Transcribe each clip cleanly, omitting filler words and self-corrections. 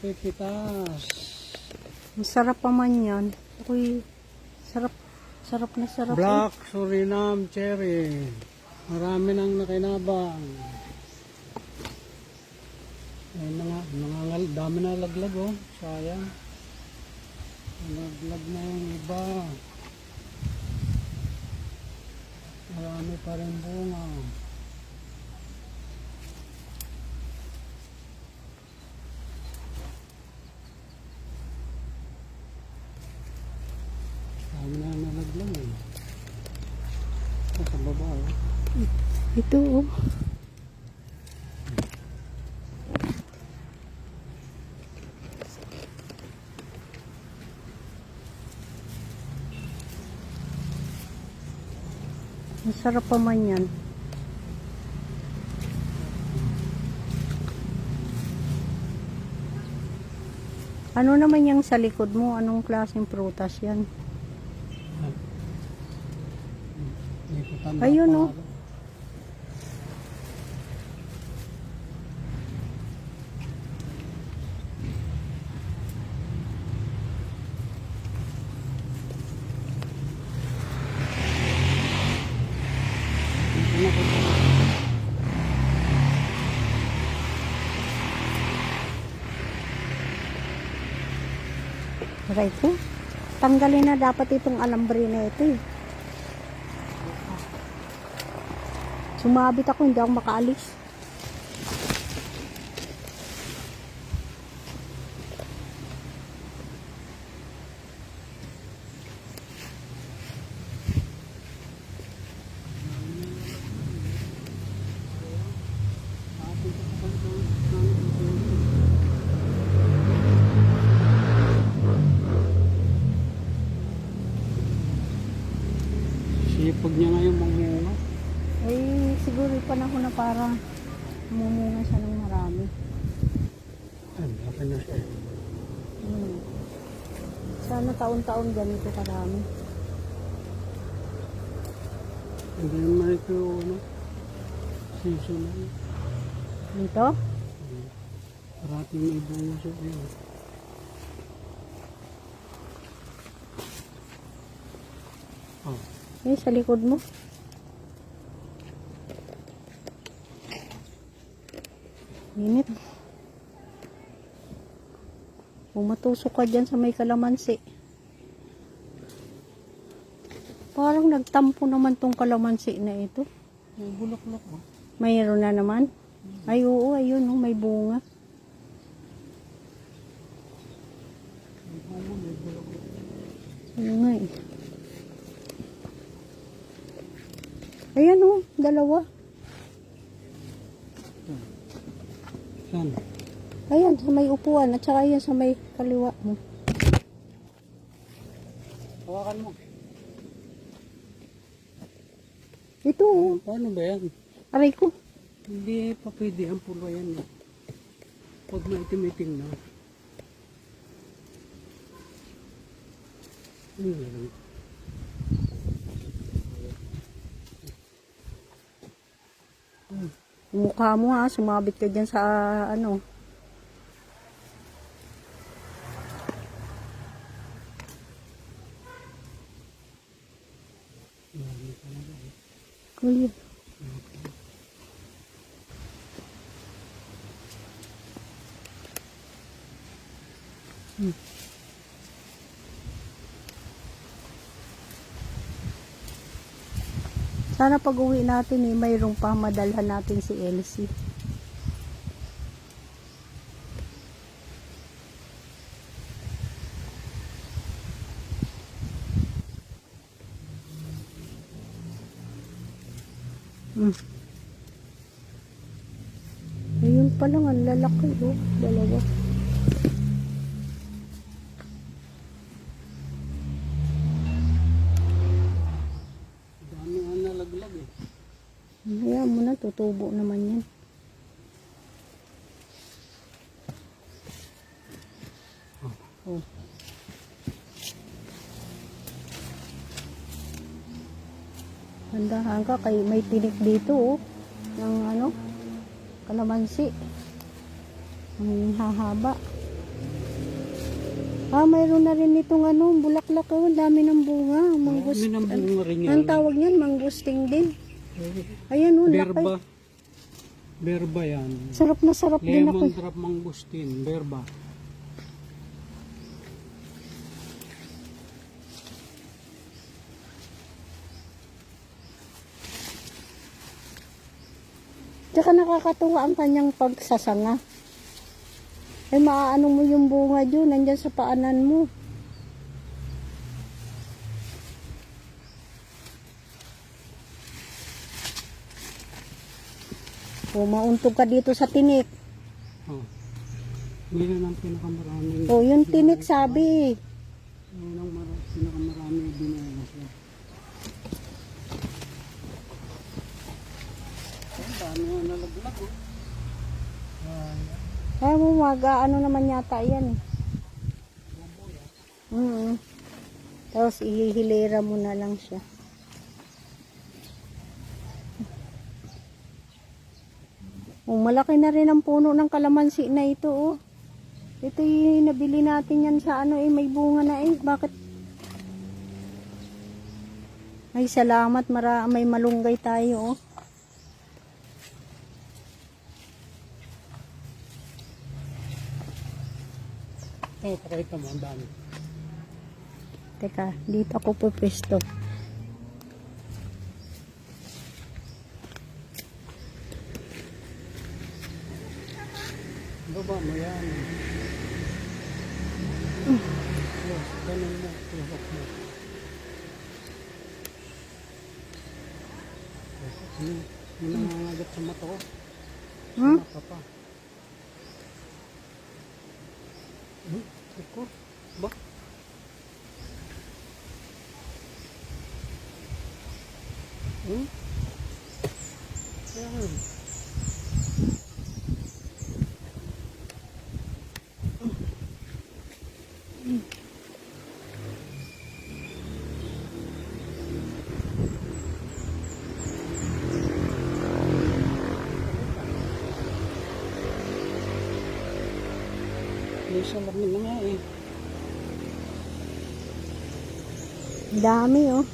pipitas. Masarap pa man yan. Ako'y sarap. Sarap na sarap. Black Suriname cherry. Marami nang nakinabang. Ayun na nga, dami na laglag oh. Sayang. Laglag na yung iba. Marami pa rin bunga. Dami na nalaglag eh. Sa baba oh. Ito oh. Masarap pa man yan. Ano naman yung sa likod mo? Anong klaseng prutas yan? Ayun oh. Right po. Tanggalin na dapat itong alambre na ito eh. Sumabit ako, hindi ako makaalis. Sipag niya ngayon mamunga. Eh, siguro panahon na para mumunga siya ng marami. Ay, laki na siya. Sana taon-taon ganito karami. Hindi naman ito, ano, seasonal. Dito? Parating may bunga siya. Ayun. Oh. Eh, sa likod mo. Init. Kung matusok ka dyan sa may kalamansi. Parang nagtampo naman tong kalamansi na ito. May bulak-bulak ba? Mayroon na naman. Ay, oo, ayun, oh, may bunga. May bunga, may bulak-bulak. Ayun nga eh. Ayan oh, dalawa. Saan? Ayan, sa may upuan at saka ayan sa may kaliwa mo. Hawakan mo. Ito oh. Paano ba yan? Aray ko. Hindi pa pwede ang pulo yan eh. Pag maitim-itim na. Ano yan? Mukha mo ha, sumabit ka dyan sa ano. Kulit. Sana pag uwi natin eh, mayroong pa madalhan natin si Elsie. Ayun pa lang, ang lalaki oh, dalawa. Dami nga nalaglag eh. Hayaan mo na, tutubo naman yan. Oh. Handahan ka, kay may tinik dito oh. Ng ano, kalamansi. Ang hahaba. Mayroon na rin itong ano, bulaklak oh. Dami ng bunga. Marami ng bunga rin yan. Ang tawag niyan, mangusting din. Ayan oh, Berba. laki. Berba yan. Sarap na sarap din ako. Lemon drop mangustin. Berba. Tsaka nakakatuwa ang kanyang pagsasanga. Ay maaano mo yung bunga dyan, nandyan sa paanan mo. O mauntog ka dito sa tinik. Oh. Yan ang pinakamaraming. O yung tinik sabi. Yan ang pinakamaraming binunga siya. Ang dami nga nalaglag oh. Ay mo ano naman yata yan. Tapos ihihilera mo na lang siya. Malaki na rin ang puno ng kalamansi na ito oh. Ito yung nabili natin yan sa ano may bunga na Bakit? Ay salamat, may malunggay tayo oh. Pakita mo, ang dami. Teka, dito ako pupesto. Baba mo yan. Yes, ganun mo. Tulak mo. Ano nangangagat sa mata ko? Mata pa. Iko? Ba? Yan. Isa lang na nga eh. Dami oh.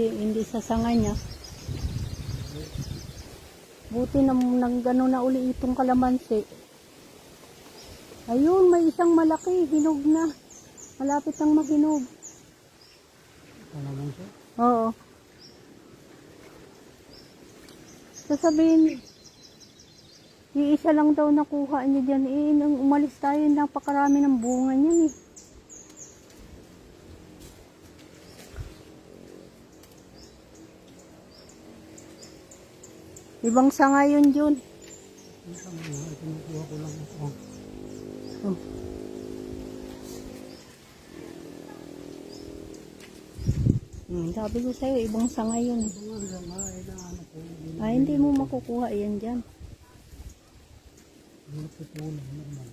Hindi sasanga niya. Buti na gano'n na uli itong kalamansi. Ayun, may isang malaki, hinog na. Malapit ang mahinog. Kalamansi? Oo. Sasabihin, iisa lang daw nakuha niya dyan. Nang umalis tayo, napakarami ng bunga niyan eh. Ibang sanga yun, Jun. Kinukuha ko lang ito. Oh. Sabi ko sa'yo, ibang sanga yun. Hindi mo makukuha yan dyan. Natutunan naman.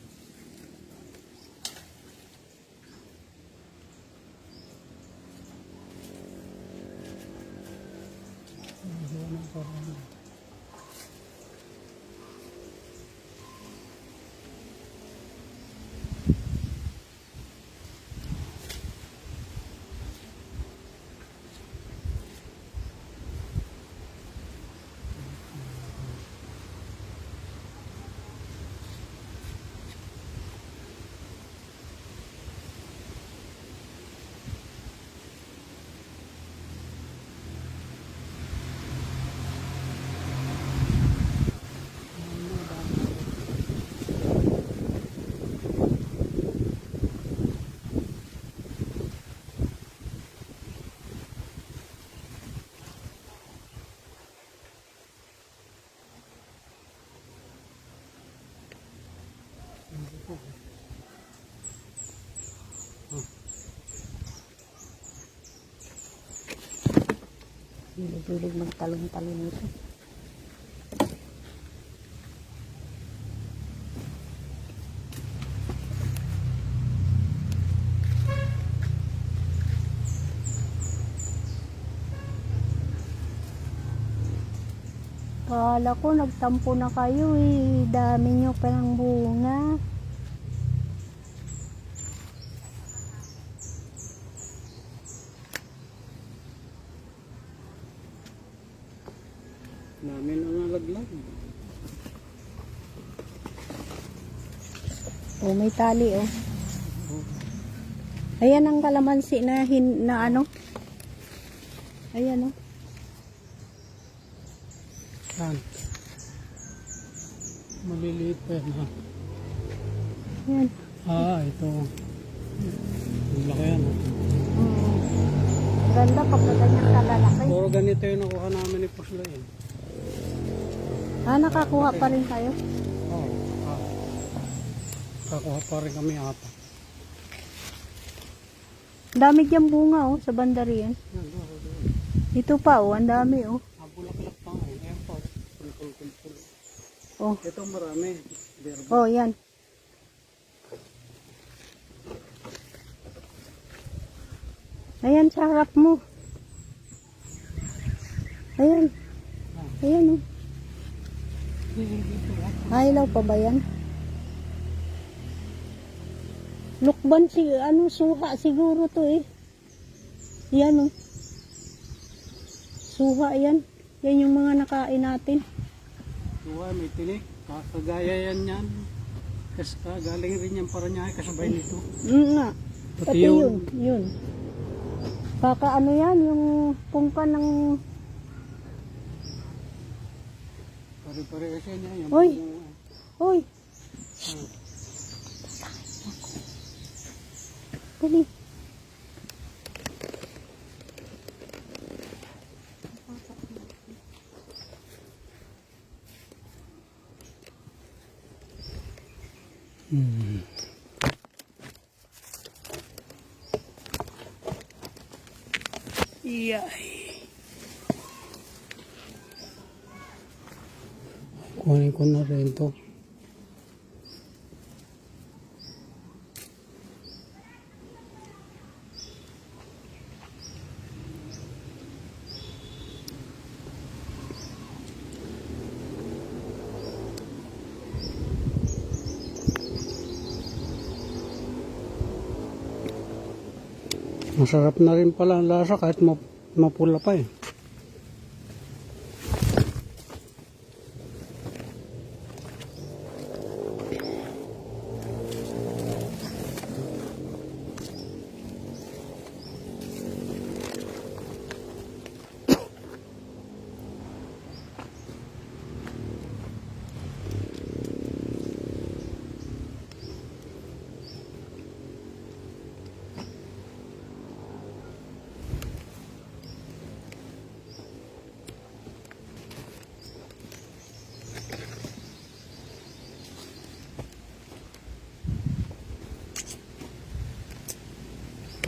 Hilig magtalong-talong ito. Kala ko nagtampo na kayo eh. Dami nyo palang bunga. Namin ang nalaglag. Oh, may tali oh. Ayan ang kalamansi na, na ano. Ayan oh. Yan. Maliliit pa yan ha. Ayan. Ito. Ang laki yan ha. Ganda kapag ganyan kalalaki. Puro ganito yung nakuha namin ni Pusla eh. Nakakuha pa rin kayo? Oo. Nakakuha pa rin kami apat. Dami diyang bunga oh, sa bandarian. Ito pa oh, ang dami oh. Bulaklak pa nga. Ayan pa. Pulpul. Oh. Ito marami. Berbo. Oh, yan. Ayan sa harap mo. Ayan. Ayan oh. Hilaw pa ba yan? Lukban si ano, suha siguro to eh. Yan oh. Suha yan. Yan yung mga nakain natin. Suha, may tinik. Kagaya yan. Kasi galing rin yan para niya kasabay nito. Nga. Pati yun. Kaka ano yan, yung pungka ng... Pare-pare kasi niya. Yung Hoy! Hoy! Dali. Iyay. Kunin ko na rin to. Masarap na rin pala ang lasa kahit mapula pa eh.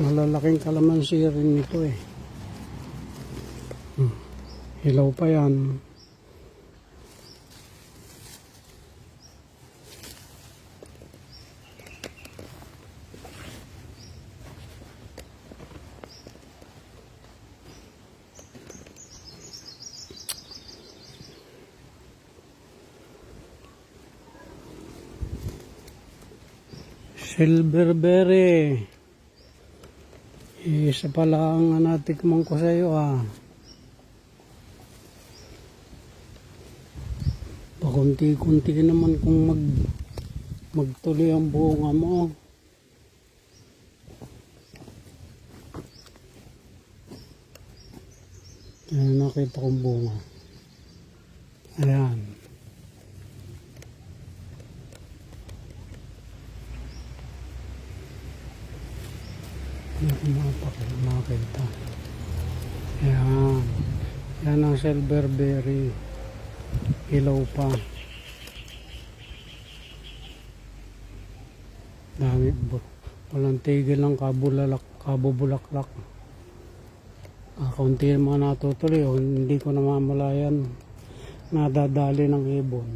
Malalaking kalamansi rin ito eh. Hilaw pa yan. Silverberry. Isa pala ang natikman ko sa iyo Pakunti-kunti naman kung magtuloy ang bunga mo. Ayan, nakita kong bunga. Ayan. Makita. Ayan. Yan ang silverberry. Ilaw pa. Dami. Walang tigil ng kabubulaklak. Kaunti yung mga natutuloy. Hindi ko namamalayan. Nadadali ng ibon.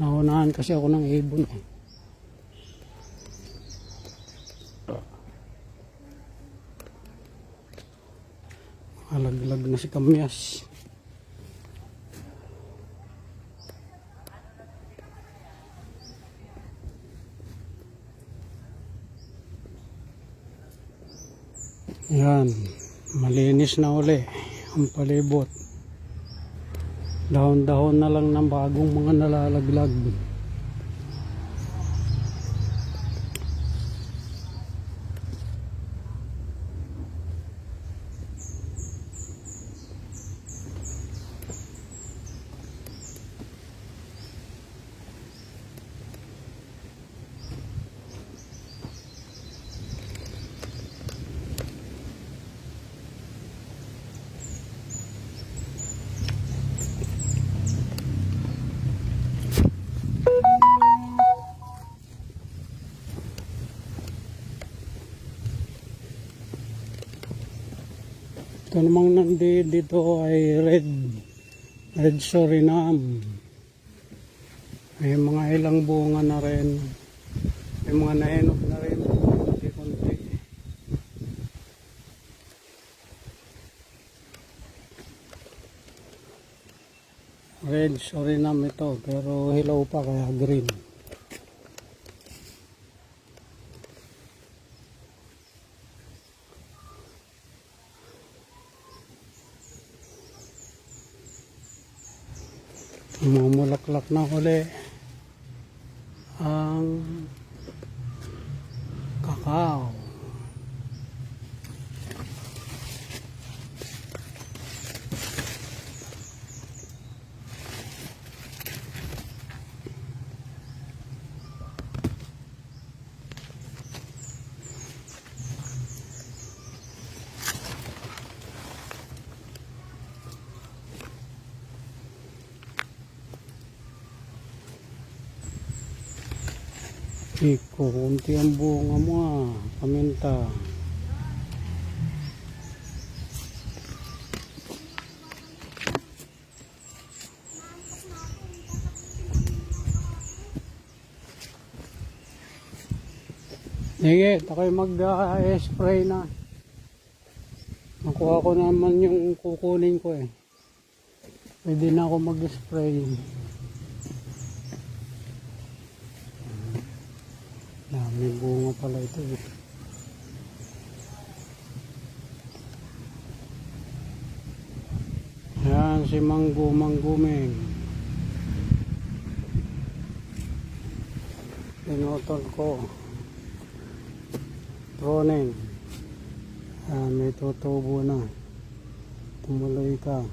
Naunahan kasi ako ng ibon eh. Alaglag na si Kamyas. Yan, malinis na uli ang palibot. Dahon-dahon na lang ng bagong mga nalalaglag. Ito namang dito ay red Suriname. May mga ilang bunga na rin. May mga nahinog na rin. Konti-konti. Red Suriname ito, pero hilaw pa kaya green. Mamulaklak na uli ang kakao. Iko, kunti ang bunga mo paminta. Sige, takoy mag-spray na. Nakuha ko naman yung kukunin ko eh. Pwede na ako mag-spray. May bunga pala ito eh. Yan si Manggumeng. Pinutol ko. Pruning. May tutubo na. Tumuloy ka.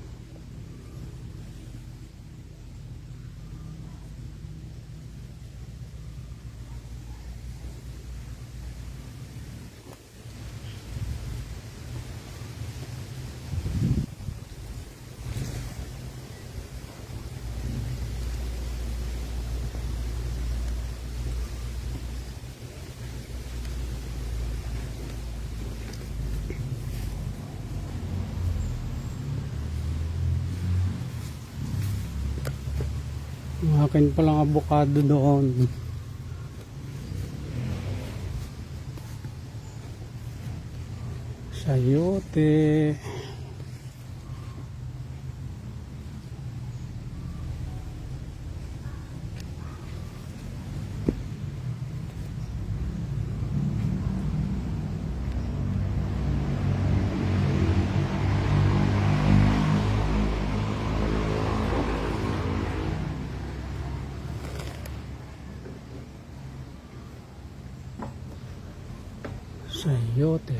Akin palang avocado doon. Sayote. Sayote.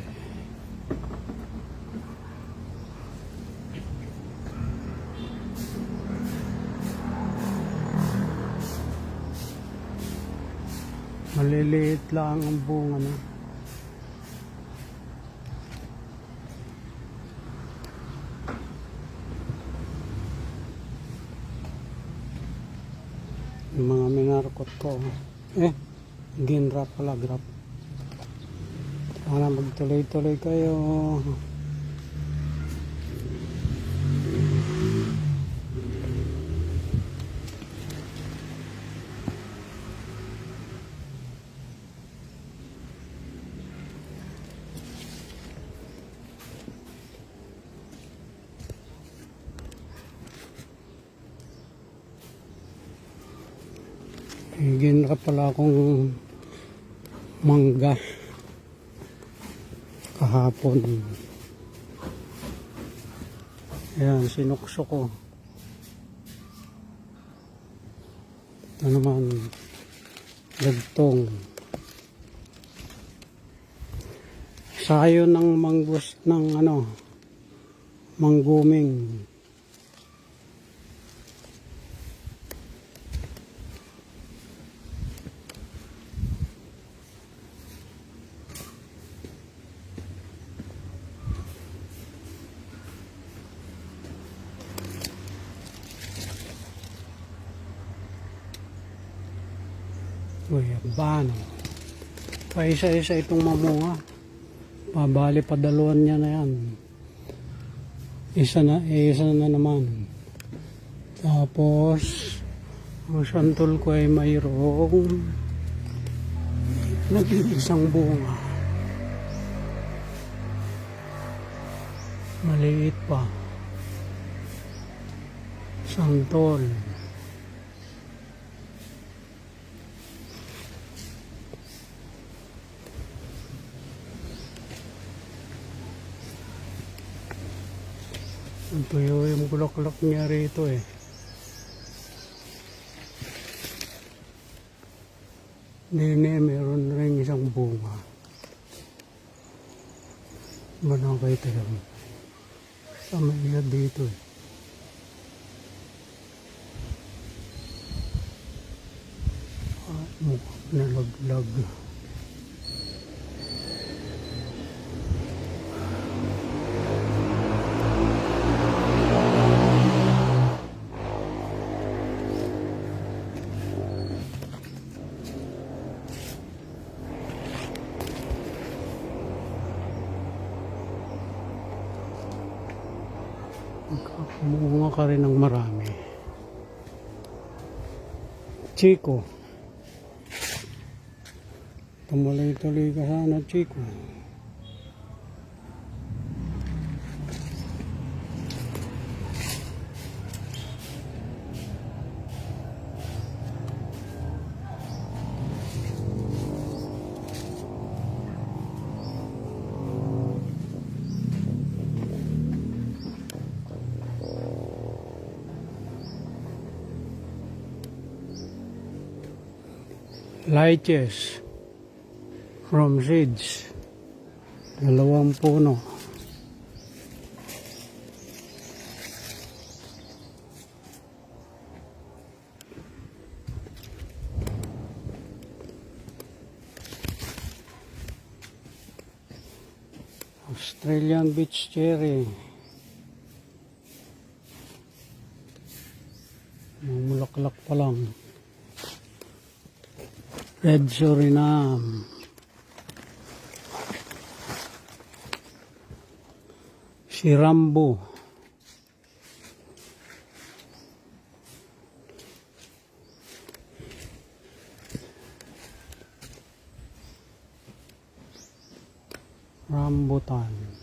Maliliit lang ang bunga na. Yung mga minarkot ko. Ginrap pala, grap. Sana magtuloy-tuloy kayo. Ginrap pala akong mangga. kahapon. Ayan, sinukso ko. Ito naman, gagtong. Sayo ng manggus ng mangguming. Uy, bano. Paisa-isa itong mamunga. Pabali padaluan niya na yan. Isa na naman. Tapos, ang santol ko ay mayroong nag-iisang bunga. Maliit pa. Santol. Ito yung bulaklak niya rito eh. Nene, meron rin isang bunga. Manang kayo talaga. Sa may dito eh. Mukha nalaglag. Kumuha ka rin ng marami. Chico. Tumuloy-tuloy ka sana, Chico. Lychees from seeds. 2 puno. Australian beach cherry. Mamulaklak pa lang. Red Suriname. Si Rambo. Rambutan.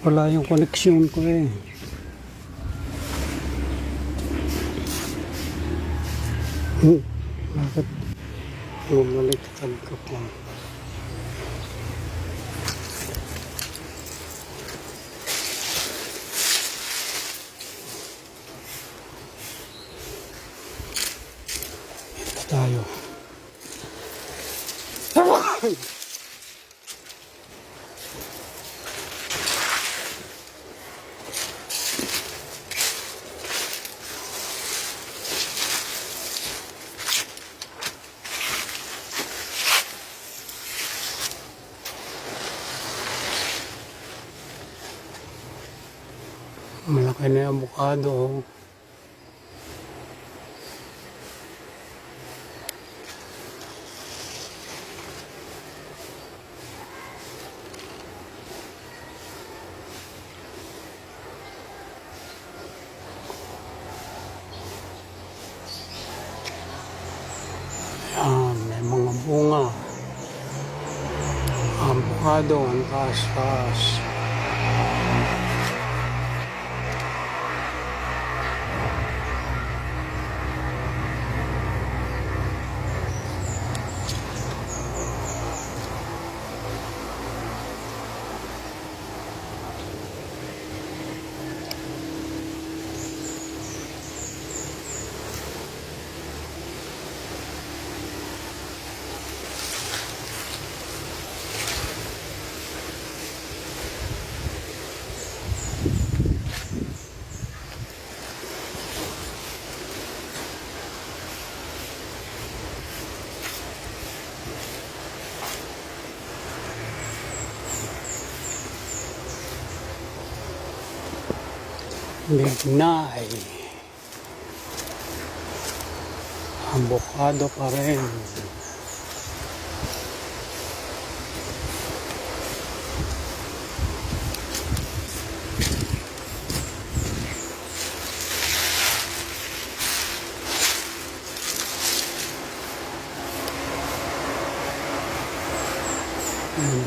Wala yung koneksyon ko eh. Bakit bumaliktad ka pa? Ito tayo. Malaki na yung avocado. Yan, may mga bunga. Avocado, ang taas-taas. Midnight. Avocado pa rin.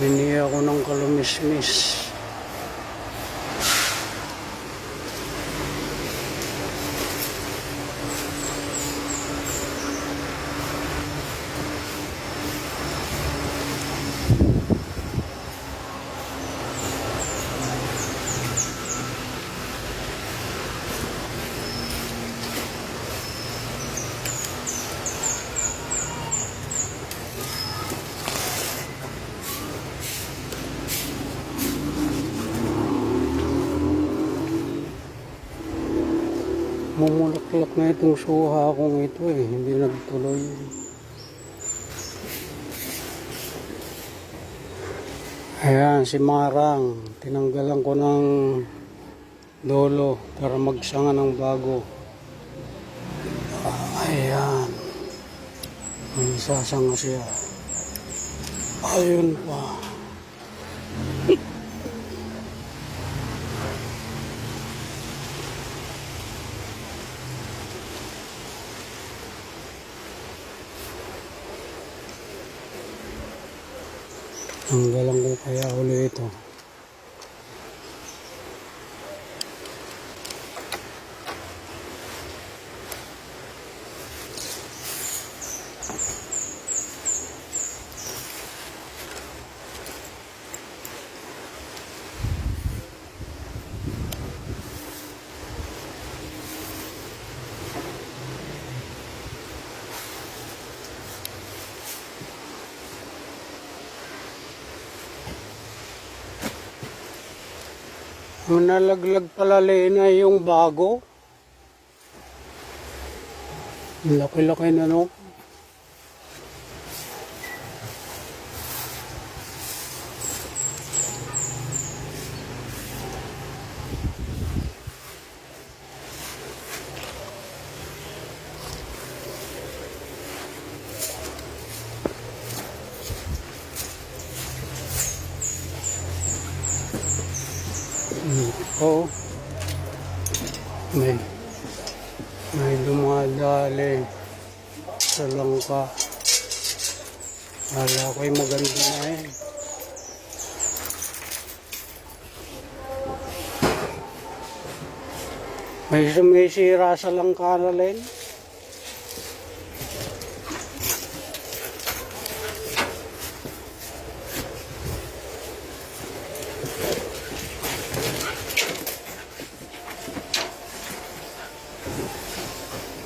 Bini ako ng kalumismis. Mumulaklak na itong suha kong ito hindi nagtuloy. Ayan, si Marang. Tinanggalan ko ng dolo para magsanga ng bago. Ayan. May sasanga siya. Ayun pa. Tanggalan ko kaya ulit ito. Nalaglag pala Lena yung bago. Laki-laki na no. Oh, may dumadali sa langka. Wala ko'y maganda na May sumisira sa langka na rin.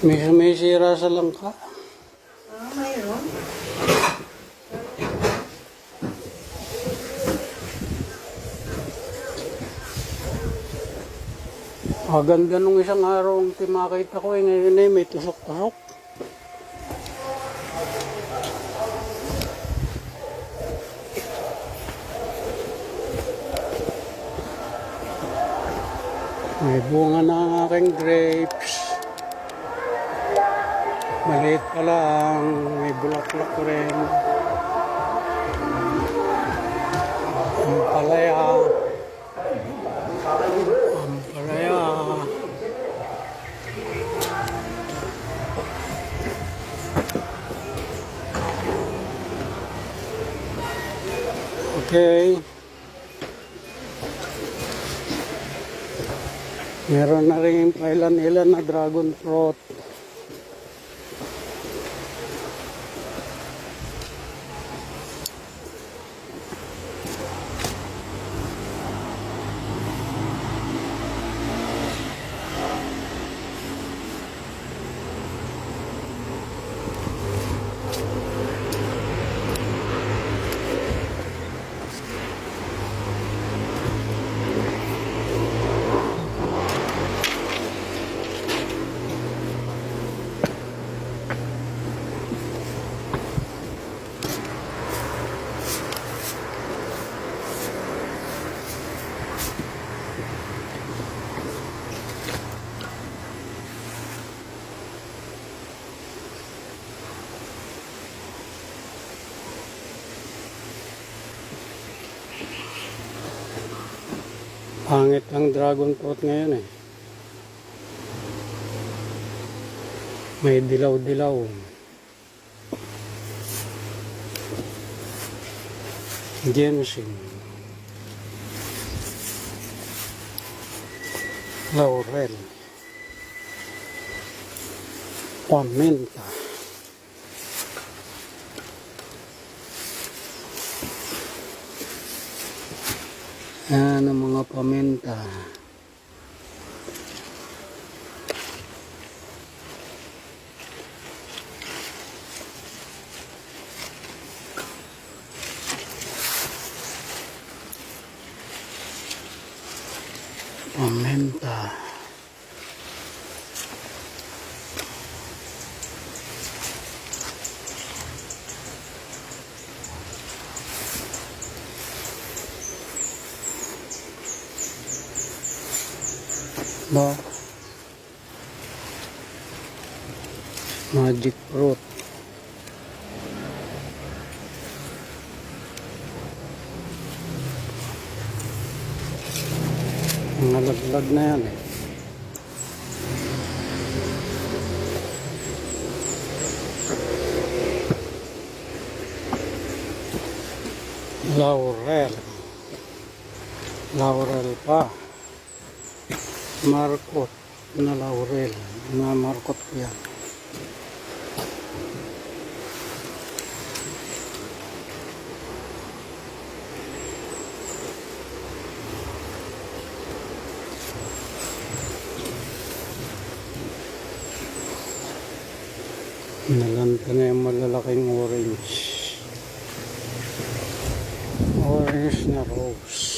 May sumisira sa langka. Mayroon. Ganda nung isang araw ang timakita ko ngayon may tusok-tusok. May bunga na ang aking grapes. Maliit pa lang, may bulaklak ko rin. Ampalaya. Okay. Meron na rin ilan-ilan na dragon fruit. Pangit ang dragon fruit ngayon eh. May dilaw-dilaw. Ginseng. Laurel. Paminta. Yan ang mga paminta. Paminta. Ba? Magic fruit. Mga laglag na yan eh. Laurel. Laurel pa. Markot na laurel. Na markot yan. Nalanta na yung malalaking orange. Orange na rose.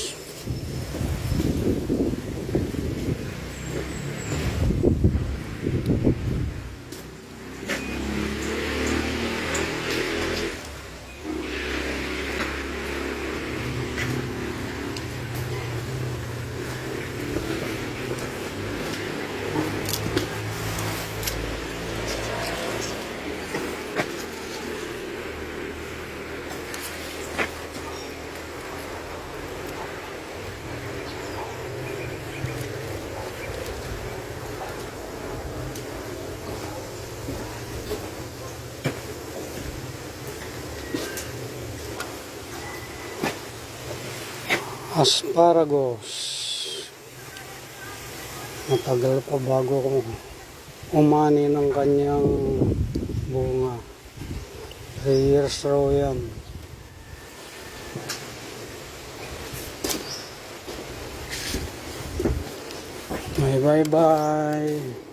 Asparagus. Matagal pa bago ko umani ng kanyang bunga. 3 years raw yan. Bye bye.